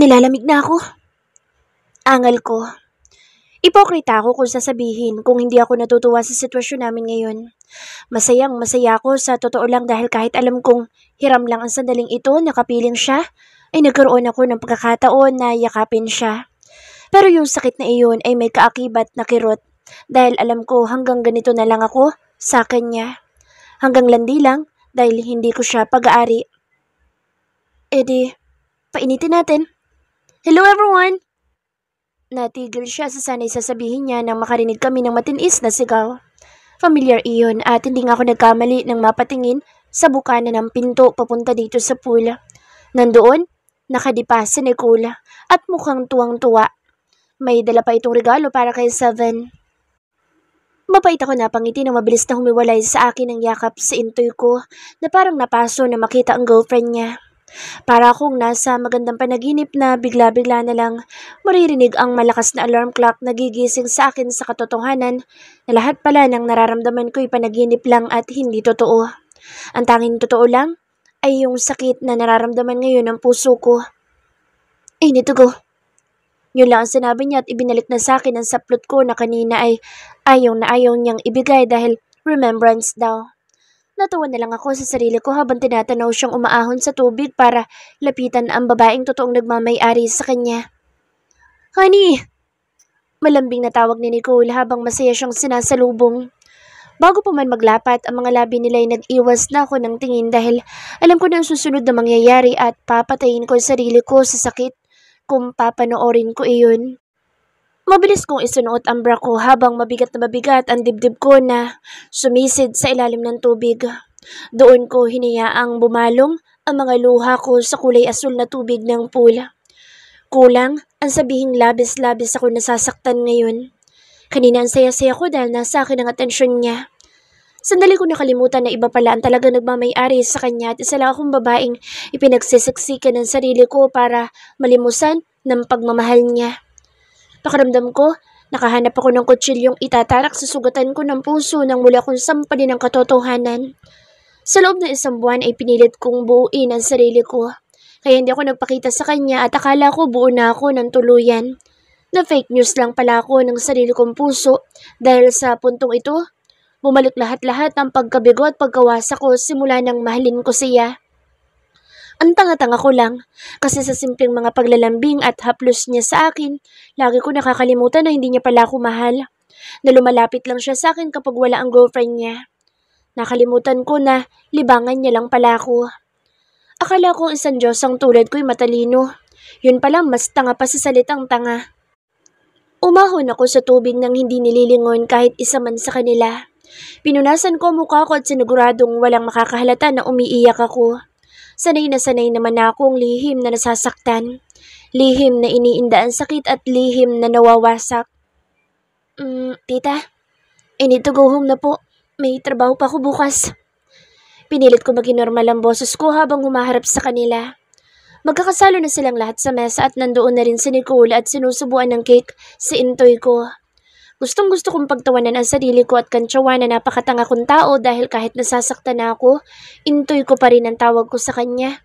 Nilalamig na ako. Angal ko. Ipokrita ako kung sasabihin kung hindi ako natutuwa sa sitwasyon namin ngayon. Masayang masaya ako sa totoo lang dahil kahit alam kong hiram lang ang sandaling ito, nakapiling siya, ay nagkaroon ako ng pagkakataon na yakapin siya. Pero yung sakit na iyon ay may kaakibat na kirot dahil alam ko hanggang ganito na lang ako sa kanya. Hanggang landi lang dahil hindi ko siya pag-aari. Painitin natin. Hello everyone! Natigil siya sa sanay sasabihin niya nang makarinig kami ng matinis na sigaw. Familiar iyon at hindi nga ako nagkamali nang mapatingin sa bukana ng pinto papunta dito sa pool. Nandoon, nakadipa si Nicole at mukhang tuwang-tuwa. May dala pa itong regalo para kay Seven. Mapait ako napangiti nang mabilis na humiwalay sa akin ang yakap sa intoy ko na parang napaso na makita ang girlfriend niya. Para akong nasa magandang panaginip na bigla-bigla na lang maririnig ang malakas na alarm clock na gigising sa akin sa katotohanan na lahat pala ng nararamdaman ko'y panaginip lang at hindi totoo. Ang tanging totoo lang ay yung sakit na nararamdaman ngayon ng puso ko. I need to go. Yun lang ang sinabi niya at ibinalik na sa akin ang saplot ko na kanina ay ayaw na ayaw niyang ibigay dahil remembrance daw. Natuwa na lang ako sa sarili ko habang tinatanaw siyang umaahon sa tubig para lapitan ang babaeng totoong nagmamay-ari sa kanya. Honey! Malambing na tawag ni Nicole habang masaya siyang sinasalubong. Bago pa man maglapat, ang mga labi nila ay nag-iwas na ako ng tingin dahil alam ko na ang susunod na mangyayari at papatayin ko ang sarili ko sa sakit kung papanoorin ko iyon. Mabilis kong isunuot ang bra ko habang mabigat na mabigat ang dibdib ko na sumisid sa ilalim ng tubig. Doon ko hinayaang bumalong ang mga luha ko sa kulay asul na tubig ng pool. Kulang ang sabihing labis-labis ako nasasaktan ngayon. Kanina ang saya-saya ko dahil nasa akin ang atensyon niya. Sandali ko nakalimutan na iba pala ang talaga nagmamay-ari sa kanya at isa lang akong babaeng ipinagsisiksikan ng sarili ko para malimusan ng pagmamahal niya. Pakiramdam ko, nakahanap ako ng kutsilyong itatarak sa sugatan ko ng puso nang mula kong sampalin ng katotohanan. Sa loob ng isang buwan ay pinilit kong buuin ang sarili ko. Kaya hindi ako nagpakita sa kanya at akala ko buo na ako ng tuluyan. Na fake news lang pala ako ng sarili kong puso dahil sa puntong ito, bumalik lahat-lahat ng pagkabigo at pagkawasa ko simula nang mahalin ko siya. Ang tanga-tanga ko lang, kasi sa simpleng mga paglalambing at haplos niya sa akin, lagi ko nakakalimutan na hindi niya pala ako mahal. Na lumalapit lang siya sa akin kapag wala ang girlfriend niya. Nakalimutan ko na libangan niya lang pala ako. Akala ko isang Diyosang tulad ko'y matalino. Yun pala mas tanga pa sa salitang tanga. Umahon ako sa tubig nang hindi nililingon kahit isa man sa kanila. Pinunasan ko mukha ko at siniguradong walang makakahalata na umiiyak ako. Sanay na sanay naman akong lihim na nasasaktan. Lihim na iniinda ang sakit at lihim na nawawasak. Tita, I need to go home na po. May trabaho pa ako bukas. Pinilit ko maging normal ang boses ko habang humaharap sa kanila. Magkakasalo na silang lahat sa mesa at nandoon na rin si Nicole at sinusubuan ng cake si intoy ko. Gustong-gusto kong pagtawanan ang sarili ko at kantsawan na napakatanga kong tao dahil kahit nasasaktan na ako, intoy ko pa rin ang tawag ko sa kanya.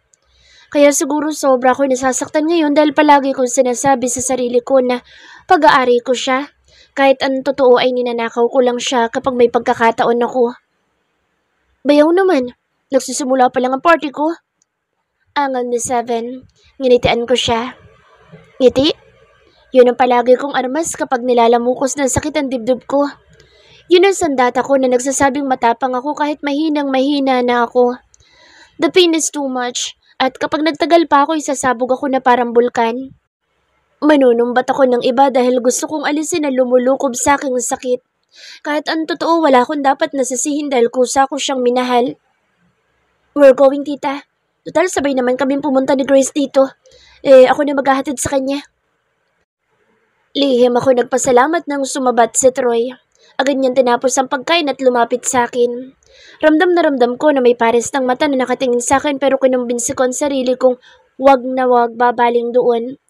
Kaya siguro sobra ko nasasaktan ngayon dahil palagi kong sinasabi sa sarili ko na pag-aari ko siya. Kahit ang totoo ay ninanakaw ko lang siya kapag may pagkakataon ako. Bayaw naman, nagsisimula pa lang ang party ko. Angal ni Seven, nginitian ko siya. Ngiti? Yun ang palagi kong armas kapag nilalamukos ng sakit ang dibdib ko. Yun ang sandata ko na nagsasabing matapang ako kahit mahinang-mahina na ako. The pain is too much at kapag nagtagal pa ako isasabog ako na parang bulkan. Manunumbat ako ng iba dahil gusto kong alisin ang lumulukob sa aking sakit. Kahit ang totoo wala akong dapat nasisihin dahil kusa ko siyang minahal. We're going, tita. Total sabay naman kaming pumunta ni Grace dito. Ako na maghahatid sa kanya. Lihim ako nagpasalamat nang sumabat si Troy. Agad niyang tinapos ang pagkain at lumapit sa akin. Ramdam na ramdam ko na may pares ng mata na nakatingin sa akin pero kinumbinsi ko ang sarili kong wag na wag babaling doon.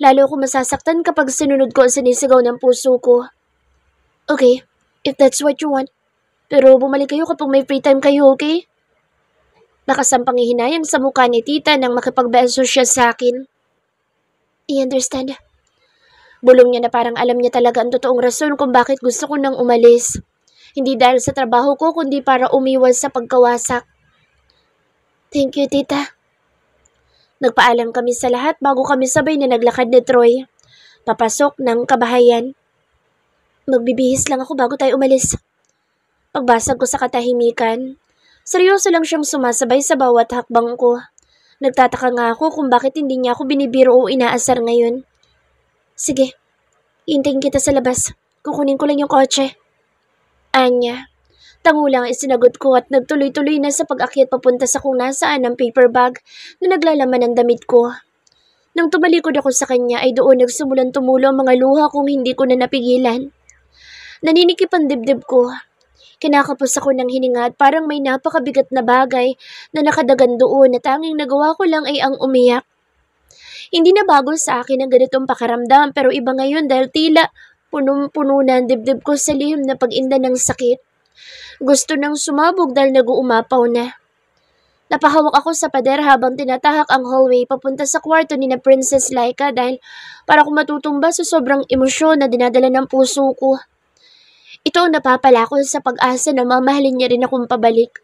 Lalo ako masasaktan kapag sinunod ko ang sinisigaw ng puso ko. Okay, if that's what you want. Pero bumalik kayo kapag may free time kayo, okay? Nakasampang hihinayang sa mukha ni tita nang makipagbeso siya sa akin. I understand. Bulong niya na parang alam niya talaga ang totoong rason kung bakit gusto ko nang umalis. Hindi dahil sa trabaho ko, kundi para umiwas sa pagkawasak. Thank you, tita. Nagpaalam kami sa lahat bago kami sabay na naglakad ni Troy. Papasok ng kabahayan. Magbibihis lang ako bago tayo umalis. Pagbasag ko sa katahimikan, seryoso lang siyang sumasabay sa bawat hakbang ko. Nagtataka nga ako kung bakit hindi niya ako binibiro o inaasar ngayon. Sige, hintayin kita sa labas. Kukunin ko lang yung kotse. Anya, tangulang isinagot ko at nagtuloy-tuloy na sa pag-akyat papunta sa kung nasaan ang paper bag na naglalaman ng damit ko. Nang tumalikod ako sa kanya ay doon nagsimulang tumulo ang mga luha kung hindi ko na napigilan. Naninikip ang dibdib ko. Kinakapos ako ng hininga at parang may napakabigat na bagay na nakadagan doon na tanging nagawa ko lang ay ang umiyak. Hindi na bago sa akin ang ganitong pakaramdam pero iba ngayon dahil tila punong-puno na ang dibdib ko sa lihim na pag-inda ng sakit. Gusto nang sumabog dahil nag-uumapaw na. Napahawak ako sa pader habang tinatahak ang hallway papunta sa kwarto ni na Princess Laika dahil para ko matutumba sa sobrang emosyon na dinadala ng puso ko. Ito ang napapala ko sa pag-asa na mamahalin niya rin akong pabalik.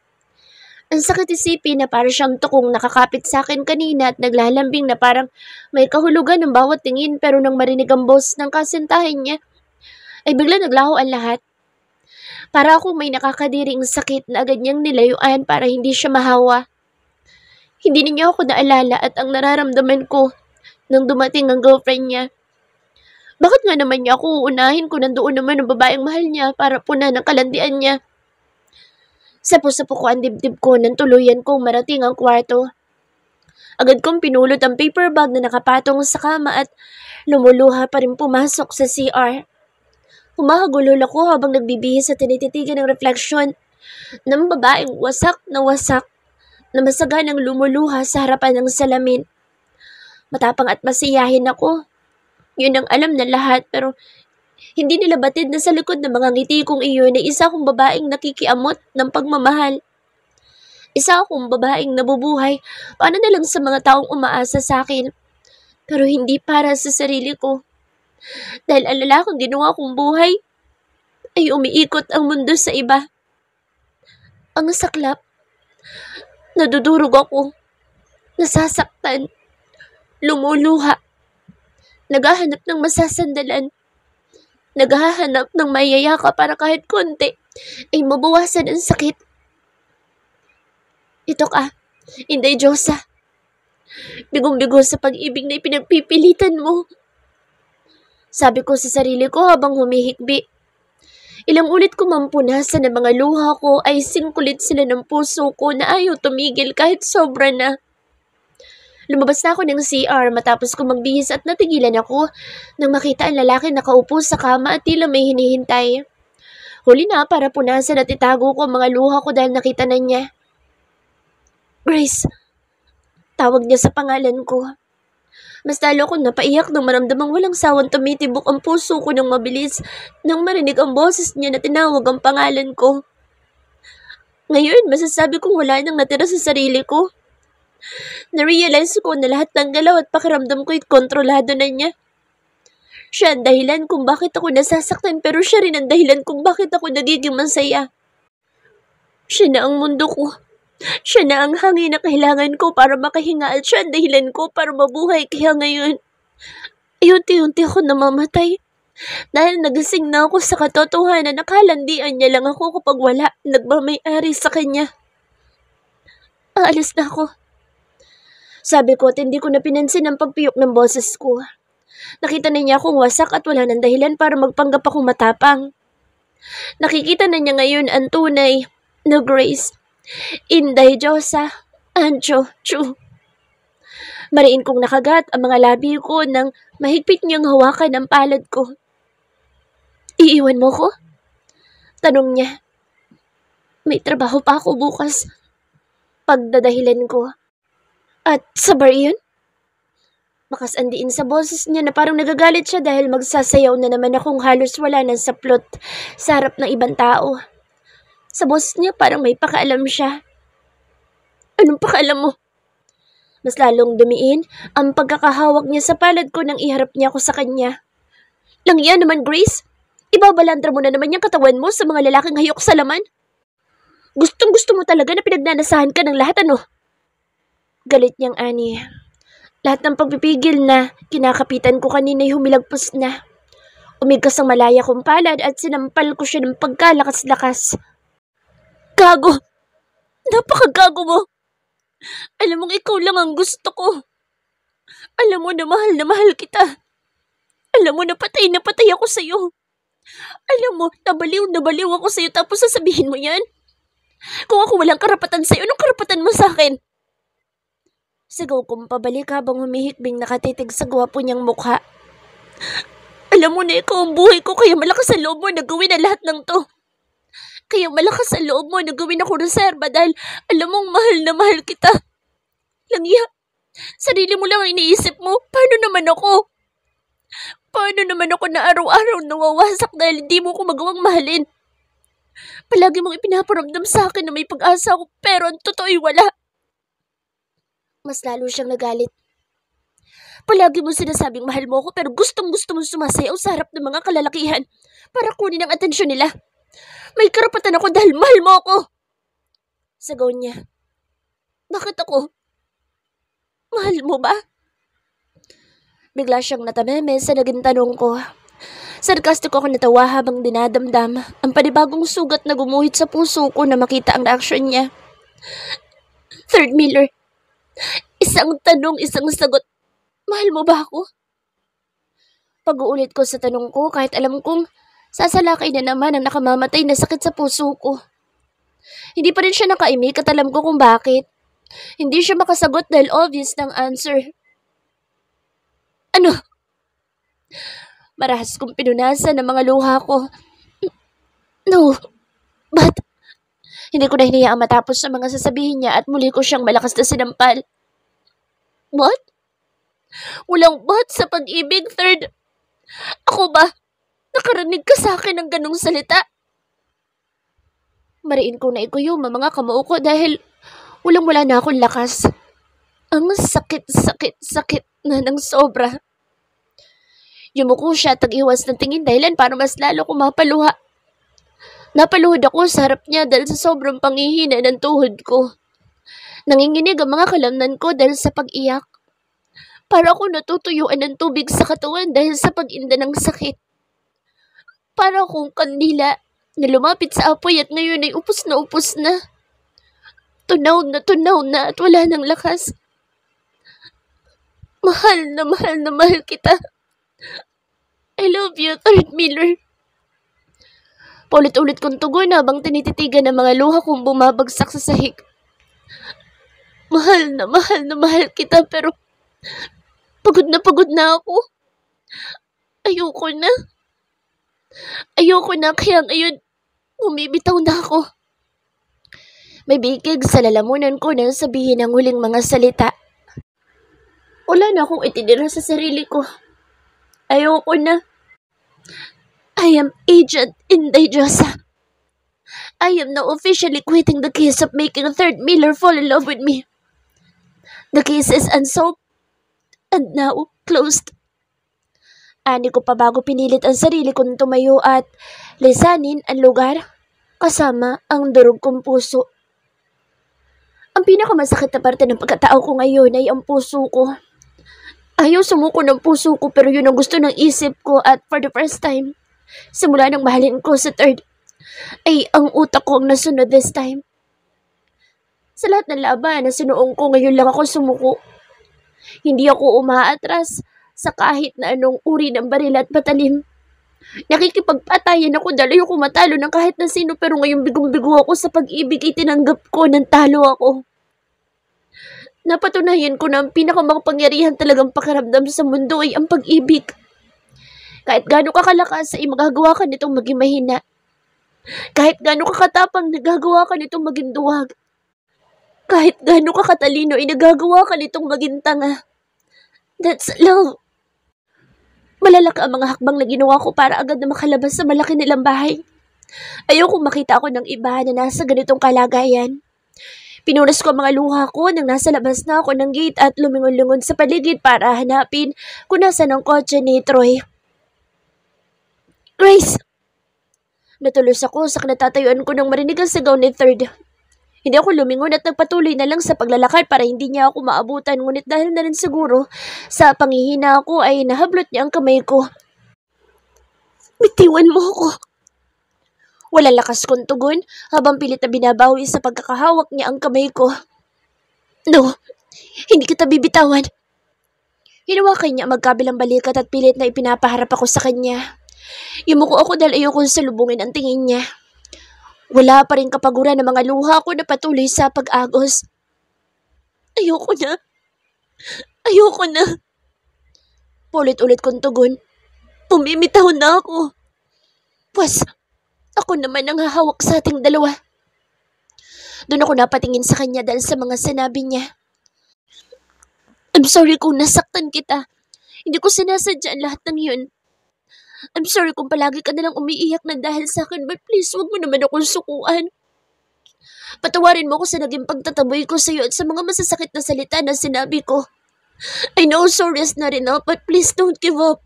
Ang sakit isipin na para siyang tukong nakakapit sa akin kanina at naglalambing na parang may kahulugan ng bawat tingin pero nang marinig ang boss ng kasintahin niya, ay bigla naglaho ang lahat. Para akong may nakakadiring sakit na agad niyang nilayuan para hindi siya mahawa. Hindi niya ako naalala at ang nararamdaman ko nang dumating ang girlfriend niya. Bakit nga naman niya ako uunahin kung nandoon naman ang babaeng mahal niya para punan ng kalandian niya? Sapo-sapo ko ang dibdib ko nang tuluyan kong marating ang kwarto. Agad kong pinulot ang paper bag na nakapatong sa kama at lumuluha pa rin pumasok sa CR. Humahagulol ako habang nagbibihis at tinititigan ng refleksyon ng babaeng wasak na masaganang lumuluha sa harapan ng salamin. Matapang at masiyahin ako. Yun ang alam ng lahat pero hindi nila batid na sa likod ng mga ngiti kong iyon ay isa akong babaeng nakikiamot ng pagmamahal. Isa akong babaeng nabubuhay para na lang sa mga taong umaasa sa akin. Pero hindi para sa sarili ko. Dahil ang lalakang ginawa kong buhay ay umiikot ang mundo sa iba. Ang saklap. Nadudurog ako. Nasasaktan. Lumuluha. Naghahanap ng masasandalan. Naghahanap ng mayayaka para kahit konti ay mabawasan ang sakit. Ito ka, Inday Diyosa. Bigong-bigo sa pag-ibig na ipinagpipilitan mo. Sabi ko sa sarili ko habang humihikbi. Ilang ulit ko mampunasan ng mga luha ko ay singkulit sila ng puso ko na ayaw tumigil kahit sobra na. Lumabas na ako ng CR matapos ko magbihis at natigilan ako nang makita ang lalaki nakaupo sa kama at tila may hinihintay. Huli na para punasan at itago ko ang mga luha ko dahil nakita na niya. Grace, tawag niya sa pangalan ko. Mas lalo akong napaiyak nang maramdamang walang sawang tumitibok ang puso ko ng mabilis nang marinig ang boses niya na tinawag ang pangalan ko. Ngayon, masasabi kong wala nang natira sa sarili ko. Narealize ko na lahat ng galaw at pakiramdam ko'y kontrolado na niya. Siya ang dahilan kung bakit ako nasasaktan pero siya rin ang dahilan kung bakit ako nagiging masaya. Siya na ang mundo ko. Siya na ang hangin na kailangan ko para makahinga at siya ang dahilan ko para mabuhay kaya ngayon. Ay unti-unti ako namamatay. Dahil nagising na ako sa katotohanan na kalandian niya lang ako kapag wala nagmamay-ari sa kanya. Aalis na ako. Sabi ko at hindi ko na pinansin ang pagpiyok ng boses ko. Nakita na niya akong wasak at wala ng dahilan para magpanggap akong matapang. Nakikita na niya ngayon ang tunay na Grace. Inday Diyosa, Ancho, Chu. Mariin kong nakagat ang mga labi ko nang mahigpit niyang hawakan ang palad ko. Iiwan mo ko? Tanong niya. May trabaho pa ako bukas. Pagdadahilan ko. At sa bar yun? Makasandiin sa boses niya na parang nagagalit siya dahil magsasayaw na naman akong halos wala ng saplot sa harap ng ibang tao. Sa boses niya parang may pakaalam siya. Anong pakaalam mo? Mas lalong dumiin ang pagkakahawak niya sa palad ko nang iharap niya ako sa kanya. Lang yan naman, Grace. Ibabalandra mo na naman yung katawan mo sa mga lalaking hayok sa laman. Gustong gusto mo talaga na pinagnanasahan ka ng lahat, ano? Galit niyang ani. Lahat ng pagpipigil na kinakapitan ko kanina'y humilagpos na. Umigkas ang malaya kong palad at sinampal ko siya ng pagkalakas-lakas. Gago! Napakagago mo! Alam mong ikaw lang ang gusto ko. Alam mo na mahal kita. Alam mo na patay ako sa'yo. Alam mo, nabaliw ako sa'yo tapos sasabihin mo yan? Kung ako walang karapatan sa'yo, anong karapatan mo sa'kin? Sigaw kong pabalik habang humihikbing nakatitig sa gwapo niyang mukha. Alam mo na ikaw ang buhay ko kaya malakas ang loob mo na gawin ang lahat ng to. Kaya malakas ang loob mo na gawin ako reserba dahil alam mong mahal na mahal kita. Langya, sarili mo lang ang iniisip mo. Paano naman ako? Paano naman ako na araw-araw nawawasak dahil hindi mo ko magawang mahalin? Palagi mong ipinaparamdam sa akin na may pag-asa ako pero ang totoo'y wala. Mas lalo siyang nagalit. Palagi mo sinasabing mahal mo ako pero gustong-gusto mong sumasayaw sa harap ng mga kalalakihan para kunin ang atensyon nila. May karapatan ako dahil mahal mo ako. Sigaw niya. Bakit ako? Mahal mo ba? Bigla siyang natameme sa naging tanong ko. Sarkastiko ako natawa habang dinadamdam ang panibagong sugat na gumuhit sa puso ko na makita ang reaksyon niya. Third Miller, isang tanong, isang sagot. Mahal mo ba ako? Pag-uulit ko sa tanong ko kahit alam kong sasalakay na naman ang nakamamatay na sakit sa puso ko. Hindi pa rin siya nakaimik at alam ko kung bakit. Hindi siya makasagot dahil obvious ng answer. Ano? Marahas kong pinunasan ng mga luha ko. No. But, hindi ko na hiniyaang matapos sa mga sasabihin niya at muli ko siyang malakas na sinampal. What? Walang but sa pag-ibig, third. Ako ba? Nakarinig ka sa akin ng ganong salita? Mariin ko na ikuyom ang mga kamao ko dahil wala na akong lakas. Ang sakit na ng sobra. Yumuko siya at tag-iwas ng tingin dahilan para mas lalo ko mapaluha. Napaluhod ako sa harap niya dahil sa sobrang panghihina ng tuhod ko. Nanginginig ang mga kalamnan ko dahil sa pag-iyak. Para ako natutuyuan ng tubig sa katawan dahil sa pag-inda ng sakit. Para akong kandila na lumapit sa apoy at ngayon ay upos na. Tunaw na at wala ng lakas. Mahal na mahal kita. I love you, Third Miller. Paulit-ulit kong tugon habang tinititigan ng mga luha kong bumabagsak sa sahig. Mahal na mahal kita pero pagod na ako. Ayoko na kaya ngayon bumibitaw na ako. May bigig sa lalamunan ko nang sabihin ang huling mga salita. Wala na akong itinira sa sarili ko. Ayoko na. I am Agent Inday Diyosa. I am now officially quitting the case of making Third Miller fall in love with me. The case is unsolved and now closed. Ani ko pa bago pinilit ang sarili kong tumayo at lisanin ang lugar kasama ang durog kong puso. Ang pinakamasakit na parte ng pagkatao ko ngayon ay ang puso ko. Ayaw sumuko ng puso ko pero yun ang gusto ng isip ko at for the first time, simula nang mahalin ko sa third, ay ang utak ko ang nasunod this time. Sa lahat ng laban na sinuong ko, ngayon lang ako sumuko. Hindi ako umaatras sa kahit na anong uri ng baril at patalim. Nakikipagpatayan ako dahil ayoko matalo ng kahit na sino pero ngayon bigong-bigo ako sa pag-ibig itinanggap ko ng talo ako. Napatunayan ko na ang pinakamakapangyarihan talagang pakiramdam sa mundo ay ang pag-ibig. Kahit gaano kakalakas ay magagawa ka nitong maging mahina. Kahit gaano kakatapang nagagawa ka nitong maging duwag. Kahit gaano kakatalino ay nagagawa ka nitong maging tanga. That's love. Malalaka ang mga hakbang na ginawa ko para agad na makalabas sa malaki nilang bahay. Ayoko makita ako ng iba na nasa ganitong kalagayan. Pinunas ko ang mga luha ko nang nasa labas na ako ng gate at lumingon-lingon sa paligid para hanapin kung nasan ang kotse ni Troy. Grace! Natulos ako sa kinatatayuan ko nang marinig ang sigaw ni Third. Hindi ako lumingon at nagpatuloy na lang sa paglalakad para hindi niya ako maabutan, ngunit dahil na rin siguro sa panghihina ko ay nahablot niya ang kamay ko. Bitiwan mo ako. Wala lakas kong tugon habang pilit na binabawi sa pagkakahawak niya ang kamay ko. No, hindi kita bibitawan. Hinawakan niya magkabilang balikat at pilit na ipinapaharap ako sa kanya. Yumuko ako dahil ayokong salubungin ang tingin niya. Wala pa rin kapaguran ng mga luha ko na patuloy sa pag-agos. Ayoko na. Ayoko na. Paulit-ulit kong tugon. Pumimitaw na ako. Pwes, ako naman ang hahawak sa ating dalawa. Doon ako napatingin sa kanya dahil sa mga sinabi niya. I'm sorry kung nasaktan kita. Hindi ko sinasadya ang lahat ng yun. I'm sorry kung palagi ka nalang umiiyak na dahil sa akin, but please, huwag mo naman akong sukuan. Patawarin mo ako sa naging pagtataboy ko sa iyo at sa mga masasakit na salita na sinabi ko. I know sorry is not enough, but please don't give up.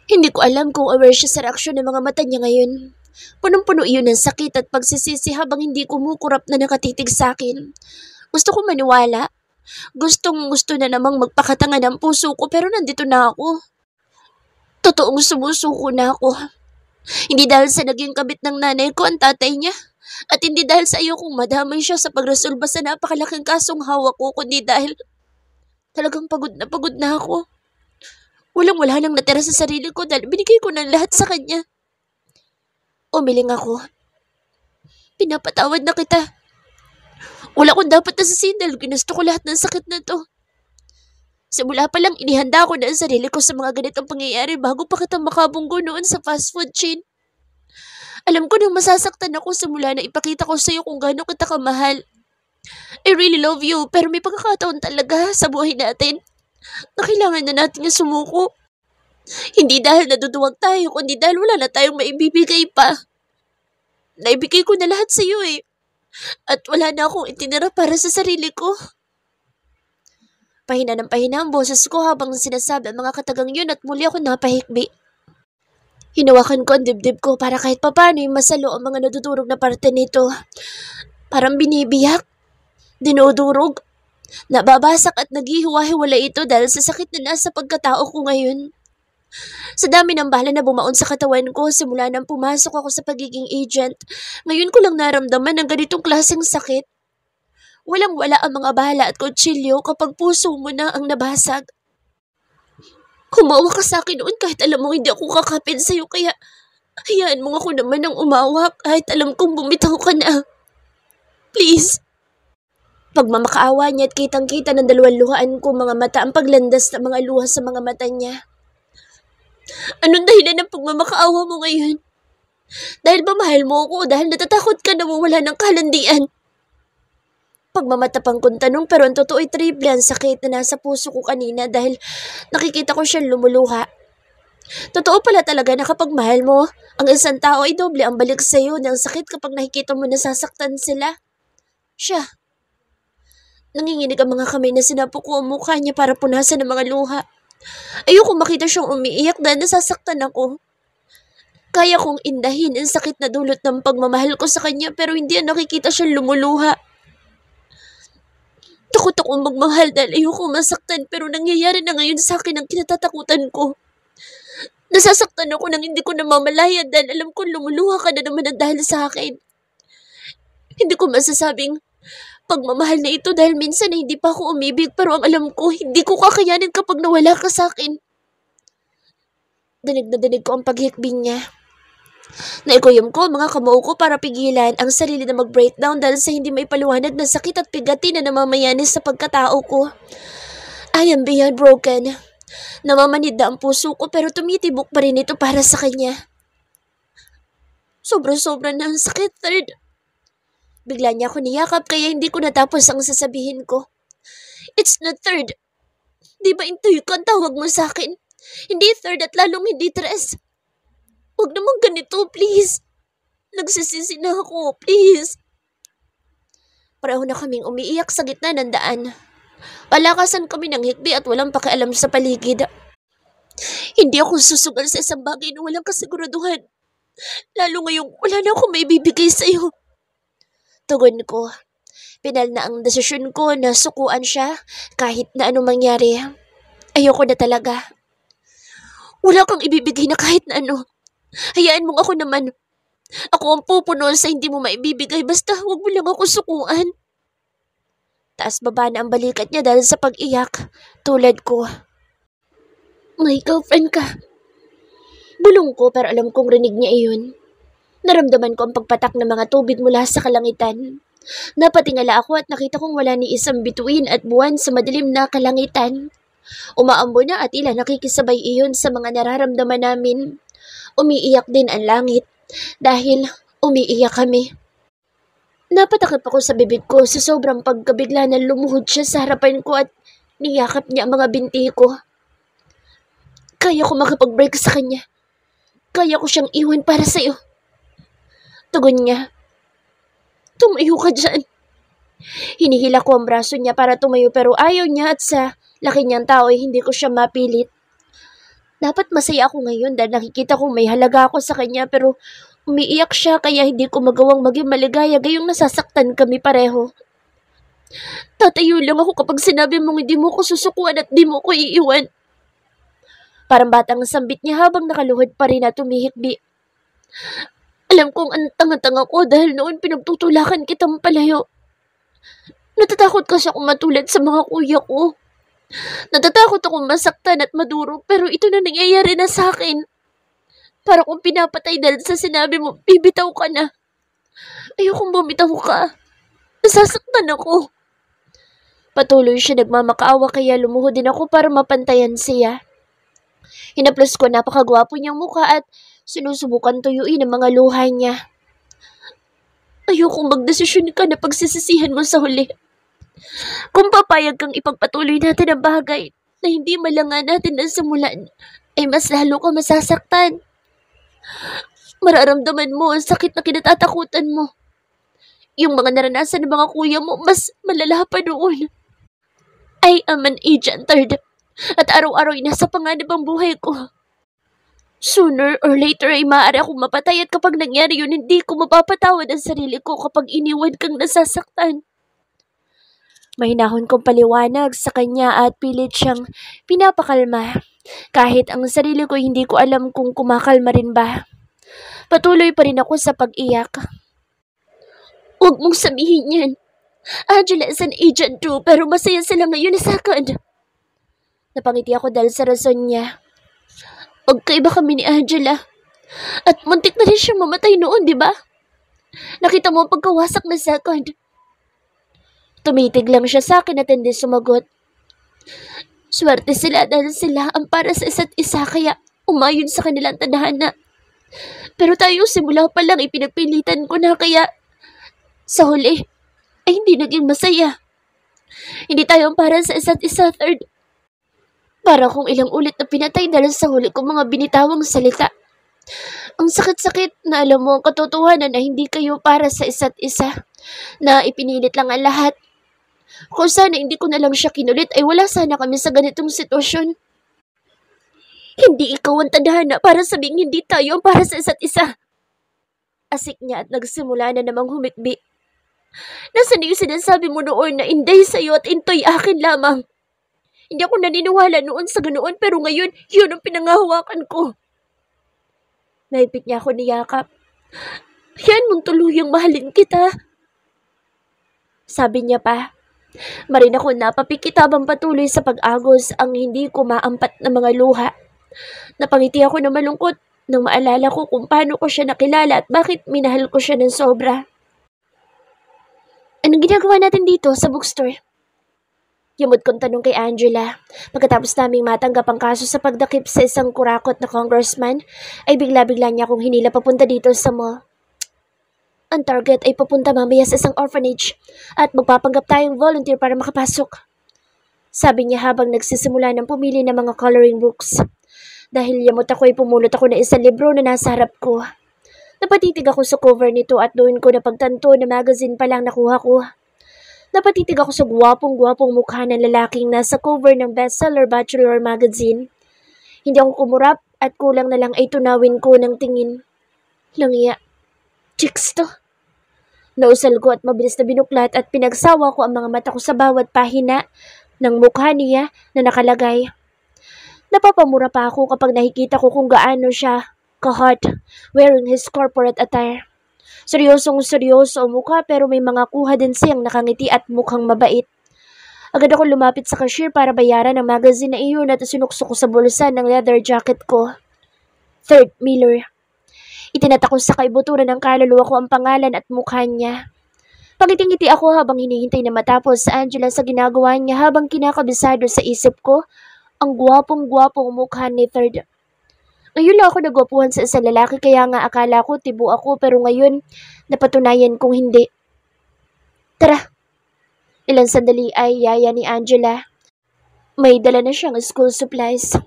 Hindi ko alam kung aware siya sa reaksyon ng mga mata niya ngayon. Punong-puno iyon ng sakit at pagsisisi habang hindi kumukurap na nakatitig sa akin. Gusto ko maniwala. Gustong-gusto na namang magpakatanga ng puso ko pero nandito na ako. Totoong sumusuko na ako. Hindi dahil sa naging kabit ng nanay ko ang tatay niya. At hindi dahil sa iyo kung madamay siya sa pagresolba sa napakalaking kasong hawak ko, kundi dahil talagang pagod na ako. Walang-wala nang natira sa sarili ko dahil binigay ko ng lahat sa kanya. Umiling ako. Pinapatawad na kita. Wala akong dapat nasisihin dahil ginusto ko lahat ng sakit na to. Simula pa lang inihanda ko na ang sarili ko sa mga ganitong pangyayari bago pa kita makabunggo noon sa fast food chain. Alam ko nang masasaktan ako simula na ipakita ko sa iyo kung gaano kita kamahal. I really love you pero may pagkakataon talaga sa buhay natin na kailangan na natin yung sumuko. Hindi dahil naduduwag tayo kundi dahil wala na tayong maibibigay pa. Naibigay ko na lahat sa iyo eh. At wala na akong itinira para sa sarili ko. Pahina ng pahina ang boses ko habang sinasabi ang mga katagang yun at muli ako napahikbi. Hinawakan ko ang dibdib ko para kahit papano masalo ang mga nadudurog na parte nito. Parang binibiyak, dinudurog, nababasak at naghihiwa-hiwala ito dahil sa sakit na nasa pagkatao ko ngayon. Sa dami ng bala na bumaon sa katawan ko simula nang pumasok ako sa pagiging agent, ngayon ko lang naramdaman ang ganitong klaseng sakit. Walang-wala ang mga bala at kutsilyo kapag puso mo na ang nabasag. Humawa ka sa akin noon kahit alam mo hindi ako kakapin sa'yo kaya hayaan mo ako naman ang umawak kahit alam kong bumitaw ka na. Please. Pagmamakaawa niya at kitang-kita ng dalawang luhaan ko mga mata ang paglandas ng mga luha sa mga mata niya. Anong dahilan ng pagmamakaawa mo ngayon? Dahil ba mahal mo ako o dahil natatakot ka na mawala ng kalandian? Pagmamatapang kong tanong pero ang totoo ay triple ang sakit na nasa puso ko kanina dahil nakikita ko siyang lumuluha. Totoo pala talaga na kapag mahal mo, ang isang tao ay doble ang balik sa iyo ng sakit kapag nakikita mo nasasaktan sila. Siya. Nanginginig ang mga kamay na sinapok ko ang mukha niya para punasan ng mga luha. Ayoko makita siyang umiiyak dahil nasasaktan ako. Kaya kong indahin ang sakit na dulot ng pagmamahal ko sa kanya pero hindi nakikita siyang lumuluha. Takot akong magmahal dahil ayoko masaktan pero nangyayari na ngayon sa akin ang kinatatakutan ko. Nasasaktan ako nang hindi ko namamalayan dahil alam ko lumuluha ka na naman ang dahil sa akin. Hindi ko masasabing pagmamahal na ito dahil minsan na hindi pa ako umibig pero ang alam ko hindi ko kakayanin kapag nawala ka sa akin. Danig na danig ko ang paghikbing niya. Naikuyom ko mga kamao ko para pigilan ang sarili na mag-breakdown dahil sa hindi may paliwanag na sakit at pigati na namamayanis sa pagkatao ko. I am beyond broken. Namamanid na ang puso ko pero tumitibok pa rin ito para sa kanya. Sobra-sobra na ang sakit, Third. Bigla niya ako niyakap kaya hindi ko natapos ang sasabihin ko. It's not Third. Di ba intuyo ko ang tawag mo sa akin? Hindi Third at lalong hindi Tres. Huwag naman ganito, please. Nagsisisi na ako, please. Pareho na kaming umiiyak sa gitna ng daan. Palakasan kami ng hikbi at walang pakialam sa paligid. Hindi ako susugal sa isang bagay na walang kasiguraduhan. Lalo ngayong wala na akong maibibigay sa iyo. Tugon ko. Pinal na ang desisyon ko na sukuan siya kahit na anong mangyari. Ayoko na talaga. Wala kang ibibigay na kahit na ano. Hayaan mong ako naman. Ako ang pupuno sa hindi mo maibibigay basta huwag mo lang ako sukuan. Taas baba na ang balikat niya dahil sa pag-iyak. Tulad ko. May girlfriend ka. Bulong ko pero alam kong rinig niya iyon. Naramdaman ko ang pagpatak ng mga tubig mula sa kalangitan. Napatingala ako at nakita kong wala ni isang bituin at buwan sa madilim na kalangitan. Umaambo na at tila nakikisabay iyon sa mga nararamdaman namin. Umiiyak din ang langit dahil umiiyak kami. Napatakip ako sa bibig ko sa sobrang pagkabigla na lumuhod siya sa harapan ko at niyakap niya ang mga binti ko. Kaya ko makapag-break sa kanya. Kaya ko siyang iwan para sa'yo. Tugon niya. Tumayo ka dyan. Hinihila ko ang braso niya para tumayo pero ayaw niya at sa laki niyang tao ay hindi ko siya mapilit. Dapat masaya ako ngayon dahil nakikita kong may halaga ako sa kanya pero umiiyak siya kaya hindi ko magawang maging maligaya gayong nasasaktan kami pareho. Tatayo lang ako kapag sinabi mong hindi mo ko susukuan at di mo ko iiwan. Parang batang sambit niya habang nakaluhod pa rin at tumihikbi. Alam kong ang tanga-tanga ko dahil noon pinagtutulakan kitang palayo. Natatakot kasi akong matulad sa mga kuya ko. Natatakot akong masaktan at maduro pero ito na nangyayari na sa akin. Para kung pinapatay dahil sa sinabi mo, bibitaw ka na. Ayokong bumitaw ka. Nasasaktan ako. Patuloy siya nagmamakaawa kaya lumuhod din ako para mapantayan siya. Hinaplos ko napakagwapo niyang mukha at sinusubukan tuyuin ang mga luha niya. Ayokong magdesisyon ka na pagsisisihan mo sa huli. Kung papayag kang ipagpatuloy natin ang bagay na hindi malanga natin na simulan, ay mas lalo ka masasaktan. Mararamdaman mo ang sakit na kinatatakutan mo. Yung mga naranasan ng mga kuya mo, mas malala pa noon. I am an agent third. At araw-araw ay nasa panganib ang buhay ko. Sooner or later ay maaari akong mapatay at kapag nangyari yun, hindi ko mapapatawad ang sarili ko kapag iniwan kang nasasaktan. Mahinahon kong paliwanag sa kanya at pilit siyang pinapakalma. Kahit ang sarili ko hindi ko alam kung kumakalma rin ba. Patuloy pa rin ako sa pag-iyak. Huwag mong sabihin yan. Angela is an agent too pero masaya sila ngayon na sakad. Napangiti ako dahil sa rason niya. Magkaiba kami ni Angela. At muntik na rin siyang mamatay noon, di ba? Nakita mo ang pagkawasak na second. Tumitig lang siya sa akin at hindi sumagot. Swerte sila dahil sila ang para sa isa't isa kaya umayon sa kanilang tadhana. Pero tayo simula pa lang ipinagpilitan ko na kaya sa huli ay hindi naging masaya. Hindi tayo ang para sa isa't isa third. Para kung ilang ulit na pinatay dahil sa huli kong mga binitawang salita. Ang sakit-sakit na alam mo ang katotohanan na hindi kayo para sa isa't isa. Na ipinilit lang ang lahat. Kung sana hindi ko na lang siya kinulit ay wala sana kami sa ganitong sitwasyon. Hindi ikaw ang tadhana para sabing hindi tayo ang para sa isa't isa. Asik niya at nagsimula na namang humikbi. Nasaan yung sinasabi mo noon na inday sa'yo at intoy akin lamang? Hindi ako naniniwala noon sa ganoon pero ngayon, yun ang pinangahawakan ko. Naipit niya ako niyakap. Yan mong tuluyang mahalin kita. Sabi niya pa. Marin ako napapikit habang patuloy sa pag-agos ang hindi ko maampat na mga luha. Napangiti ako na malungkot nang maalala ko kung paano ko siya nakilala at bakit minahal ko siya ng sobra. Anong ginagawa natin dito sa bookstore? Yamot kong tanong kay Angela. Pagkatapos naming matanggap ang kaso sa pagdakip sa isang kurakot na congressman, ay bigla-bigla niya akong hinila papunta dito sa mall. Ang target ay papunta mamaya sa isang orphanage at magpapanggap tayong volunteer para makapasok. Sabi niya habang nagsisimula ng pumili ng mga coloring books. Dahil yamot ako ay pumulot ako ng isang libro na nasa harap ko. Napatitig ako sa cover nito at doon ko napagtanto na magazine pa lang nakuha ko. Napatitig ako sa gwapong-gwapong mukha ng lalaking nasa cover ng bestseller Bachelor magazine. Hindi ako kumurap at kulang na lang ay tunawin ko ng tingin. Langya. Chicks to. Nausal ko at mabilis na binuklat at pinagsawa ko ang mga mata ko sa bawat pahina ng mukha niya na nakalagay. Napapamura pa ako kapag nakikita ko kung gaano siya ka-hot wearing his corporate attire. Seryosong seryoso ang mukha pero may mga kuha din siyang nakangiti at mukhang mabait. Agad ako lumapit sa cashier para bayaran ang magazine na iyon at sinuksok ko sa bulsa ng leather jacket ko. Third Miller. Itinatakos sa kaibuturan ng kaluluwa ko ang pangalan at mukha niya. Pangiting-ngiti ako habang hinihintay na matapos sa Angela sa ginagawa niya habang kinakabisado sa isip ko ang gwapong-gwapong mukha ni Third. Ngayon lang ako nagwapuhan sa isang lalaki kaya nga akala ko tibo ako pero ngayon napatunayan kong hindi. Tara! Ilang sandali ay yaya ni Angela. May dala na siyang school supplies.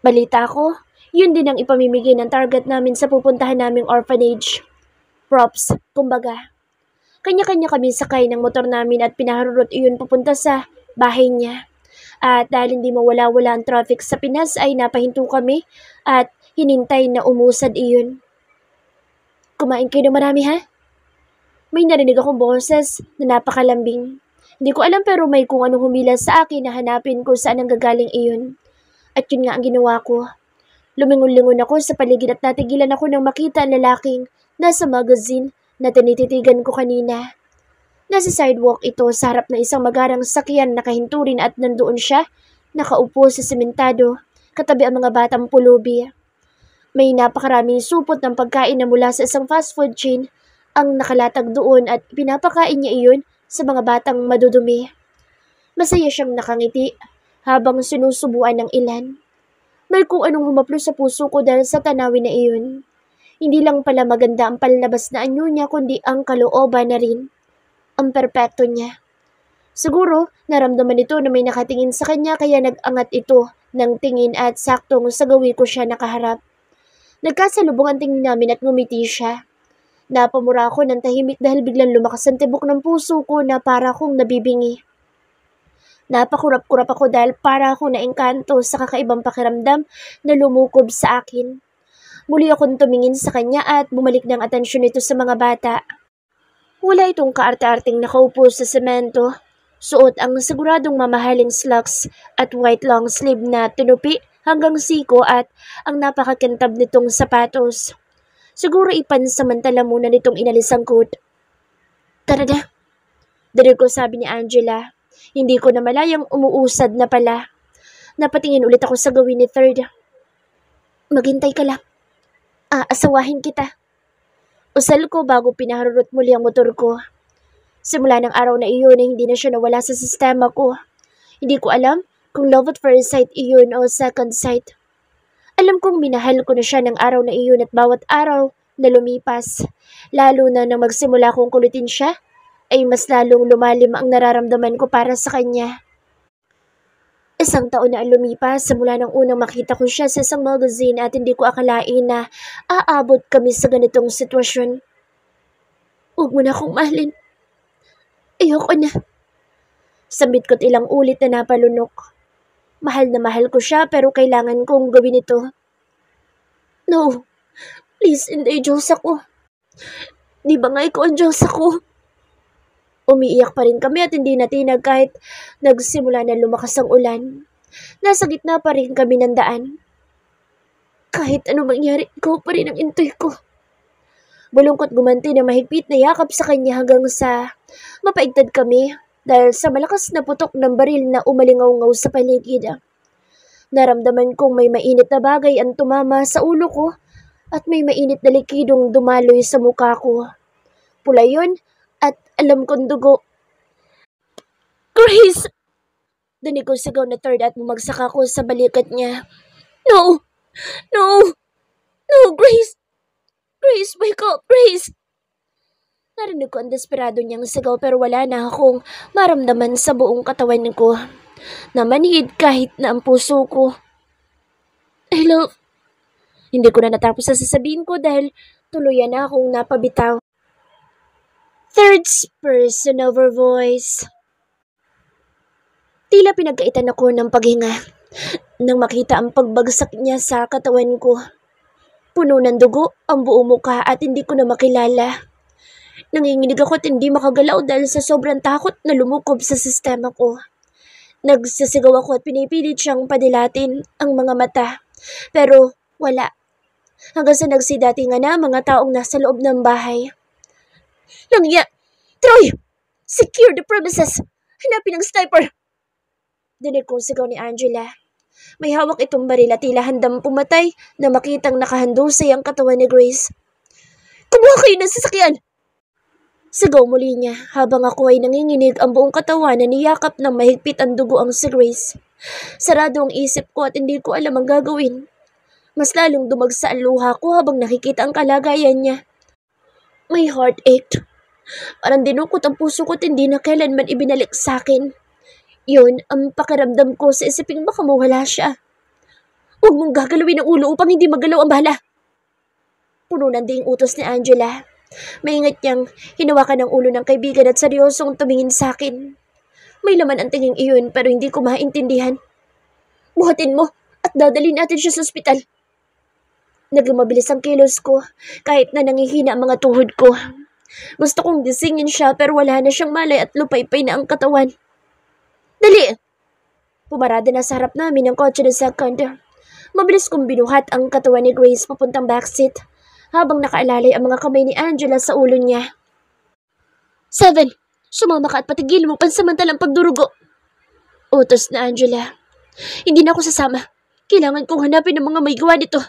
Balita ko, yun din ang ipamimigay ng target namin sa pupuntahan naming orphanage. Props, kumbaga. Kanya-kanya kami sakay ng motor namin at pinaharurot iyon papunta sa bahay niya. At dahil hindi mawala-wala ang traffic sa Pinas ay napahinto kami at hinintay na umusad iyon. Kumain kayo ng marami ha? May narinig akong boses na napakalambing. Hindi ko alam pero may kung anong humila sa akin na hanapin ko saan ang gagaling iyon. At yun nga ang ginawa ko. Lumingon-lingon ako sa paligid at natigilan ako nang makita ang lalaking nasa magazine na tinititigan ko kanina. Nasa sidewalk ito sa harap ng isang magarang sakyan nakahinto rin at nandoon siya, nakaupo sa sementado, katabi ang mga batang pulubi. May napakaraming supot ng pagkain na mula sa isang fast food chain ang nakalatag doon at pinapakain niya iyon sa mga batang madudumi. Masaya siyang nakangiti habang sinusubuan ng ilan. May kung anong humaplo sa puso ko dahil sa tanawin na iyon. Hindi lang pala maganda ang palabas na anyo niya kundi ang kalooban na rin. Ang perpekto niya. Siguro, naramdaman nito na may nakatingin sa kanya kaya nag-angat ito ng tingin at saktong sa gawi ko siya nakaharap. Nagkasalubong ang tingin namin at ngumiti siya. Napamura ako ng tahimik dahil biglang lumakas ang tibok ng puso ko na para akong nabibingi. Napakurap-kurap ako dahil para akong naengkanto sa kakaibang pakiramdam na lumukob sa akin. Muli akong tumingin sa kanya at bumalik ng atensyon nito sa mga bata. Wala itong kaarte-arting nakaupo sa semento. Suot ang siguradong mamahaling slacks at white long sleeve na tinupi hanggang siko at ang napakakintab nitong sapatos. Siguro ipansamantala muna nitong inalis ang coat. Tara na. Dinig ko sabi ni Angela. Hindi ko na malayang umuusad na pala. Napatingin ulit ako sa gawin ni Third. Maghintay ka lang. Aasawahin kita. Usal ko bago pinaharurot muli ang motor ko. Simula ng araw na iyon ay hindi na siya nawala sa sistema ko. Hindi ko alam kung love at first sight iyon o second sight. Alam kong minahal ko na siya ng araw na iyon at bawat araw na lumipas. Lalo na nang magsimula kong kulitin siya, ay mas lalong lumalim ang nararamdaman ko para sa kanya. Isang taon na ang lumipas simula nang unang makita ko siya sa isang magazine at hindi ko akalain na aabot kami sa ganitong sitwasyon. Huwag mo na akong mahalin. Ayoko na. Sambit ko't ilang ulit na napalunok. Mahal na mahal ko siya pero kailangan kong gawin ito. No, please hindi Diyos ako. Di ba nga ikaw ang Diyos ako? Umiiyak pa rin kami at hindi natinag kahit nagsimula na lumakas ang ulan. Nasa gitna pa rin kami ng daan. Kahit ano mangyari, ikaw pa rin ang intoy ko. Bulungkot gumanti na mahigpit na yakap sa kanya hanggang sa mapaigtad kami dahil sa malakas na putok ng baril na umalingaw-ngaw sa paligid. Naramdaman kong may mainit na bagay ang tumama sa ulo ko at may mainit na likidong dumaloy sa mukha ko. Pula yun at alam kong dugo. Grace! Dinig ko sigaw na Third at bumagsak ako sa balikat niya. No! No! No, Grace! Grace, wake up! Grace! Narinig ko ang desperado niyang sigaw pero wala na akong maramdaman sa buong katawan ko. Namanhid kahit na ang puso ko. I love. Hindi ko na natapos sa sasabihin ko dahil tuluyan na akong napabitaw. Third person of her voice. Tila pinagkaitan ako ng paghinga nang makita ang pagbagsak niya sa katawan ko. Puno ng dugo ang buong mukha at hindi ko na makilala. Nanginginig ako at hindi makagalaw dahil sa sobrang takot na lumukob sa sistema ko. Nagsisigaw ako at pinipilit siyang padilatin ang mga mata. Pero wala. Hanggang sa nagsidatingan na mga taong nasa loob ng bahay. Langya! Troy! Secure the premises! Hanapin ang sniper! Dinig kong sigaw ni Angela. May hawak itong baril at tila handang pumatay na makitang nakahandusay ang katawan ni Grace. Kumuha kayo ng sasakyan! Sigaw muli niya habang ako ay nanginginig ang buong katawan na niyakap ng mahigpit ang dugo ang si Grace. Sarado ang isip ko at hindi ko alam ang gagawin. Mas lalong dumagsa ang luha ko habang nakikita ang kalagayan niya. My heart ached. Parang dinukot ang puso ko at hindi na kailanman ibinalik sa akin. Yun ang pakiramdam ko sa isiping baka mawala siya. Huwag mong gagalawin ang ulo upang hindi magalaw ang bala. Puno ng ding utos ni Angela. Maingat niyang hinawakan ang ulo ng kaibigan at seryosong tumingin sa akin. May laman ang tinging iyon pero hindi ko maintindihan. Buhatin mo at dadalhin natin siya sa ospital. Naging mabilis ang kilos ko kahit na nangihina ang mga tuhod ko. Gusto kong gisingin siya pero wala na siyang malay at lupay-pay na ang katawan. Dali! Pumarada na sa harap namin ang kotse ng second. Mabilis kong binuhat ang katawan ni Grace papuntang backseat habang nakaalalay ang mga kamay ni Angela sa ulo niya. 7. Sumama ka at patigil mo pansamantalang pagdurugo. Utos na Angela. Hindi na ako sasama. Kailangan kong hanapin ang mga may gawa nito.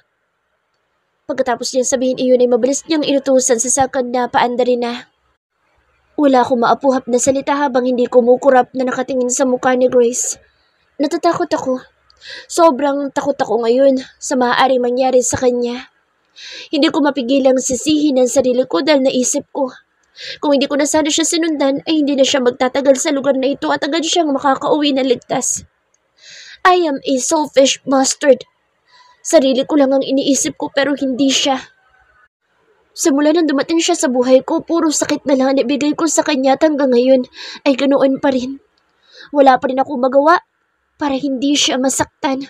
Pagkatapos niyang sabihin iyon ay mabilis niyang inutusan sa second na paandarin na. Wala akong maapuhap na salita habang hindi kumukurap na nakatingin sa mukha ni Grace. Natatakot ako. Sobrang takot ako ngayon sa maaaring mangyari sa kanya. Hindi ko mapigilang sisihin ang sarili ko dahil naisip ko. Kung hindi ko na sana siya sinundan ay hindi na siya magtatagal sa lugar na ito at agad siyang makakauwi na ligtas. I am a selfish bastard. Sarili ko lang ang iniisip ko pero hindi siya. Simula nang dumating siya sa buhay ko, puro sakit na lang ang ibigay ko sa kanya at hanggang ngayon ay ganoon pa rin. Wala pa rin ako magawa para hindi siya masaktan.